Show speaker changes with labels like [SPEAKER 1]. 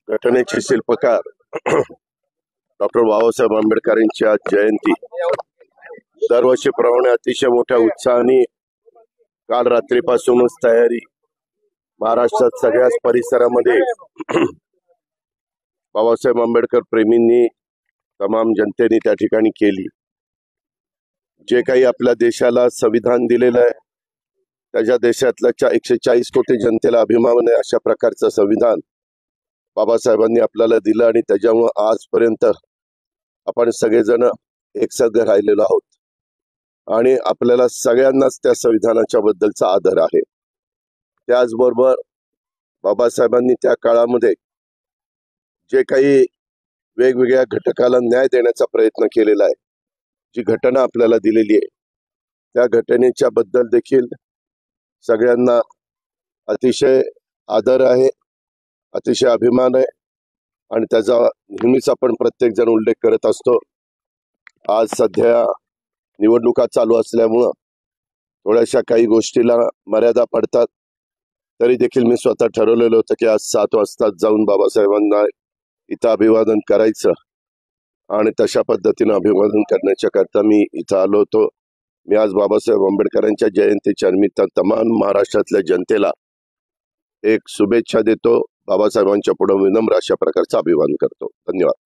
[SPEAKER 1] घटनेचे शिल्पकार डॉक्टर बाबासाहेब आंबेडकरांची आज जयंती दरवर्षीप्रमाणे अतिशय मोठ्या उत्साहाने काल रात्रीपासूनच तयारी महाराष्ट्रात सगळ्याच परिसरामध्ये बाबासाहेब आंबेडकर प्रेमींनी तमाम जनतेने त्या ठिकाणी केली। जे काही आपल्या देशाला संविधान दिलेलं आहे त्याच्या देशातल्या 140 कोटी जनतेला अभिमान आहे अशा प्रकारचं संविधान बाबासाहेबांनी आपल्याला दिलं आणि त्याच्यामुळे आजपर्यंत आपण सगळेजण एकसंघ राहिलेलो आहोत आणि आपल्याला सगळ्यांनाच त्या संविधानाच्या बद्दलचा आदर आहे। त्याचबरोबर बाबासाहेबांनी त्या काळामध्ये जे काही वेगवेगळ्या घटकाला न्याय देण्याचा प्रयत्न केलेला आहे, जी घटना आपल्याला दिलेली आहे त्या घटनेच्या बद्दल देखील सगळ्यांना अतिशय आदर आहे, अतिशय अभिमान आहे आणि त्याचा नेहमीच आपण प्रत्येक जण उल्लेख करत असतो। आज सध्या निवडणुका चालू असल्यामुळं थोड्याशा काही गोष्टीला मर्यादा पडतात, तरी देखील मी स्वतः ठरवलेलं होतं की आज 7 वाजता जाऊन बाबासाहेबांना इथं अभिवादन करायचं आणि तशा पद्धतीने अभिवादन करण्याच्या करता मी इथं आलो होतो। मी आज बाबासाहेब आंबेडकरांच्या जयंतीच्या निमित्त तमाम महाराष्ट्रातल्या जनतेला एक शुभेच्छा देतो। बाबासाहेबांच्या पुढे विनम्र अशा प्रकारचं अभिवादन करतो। धन्यवाद।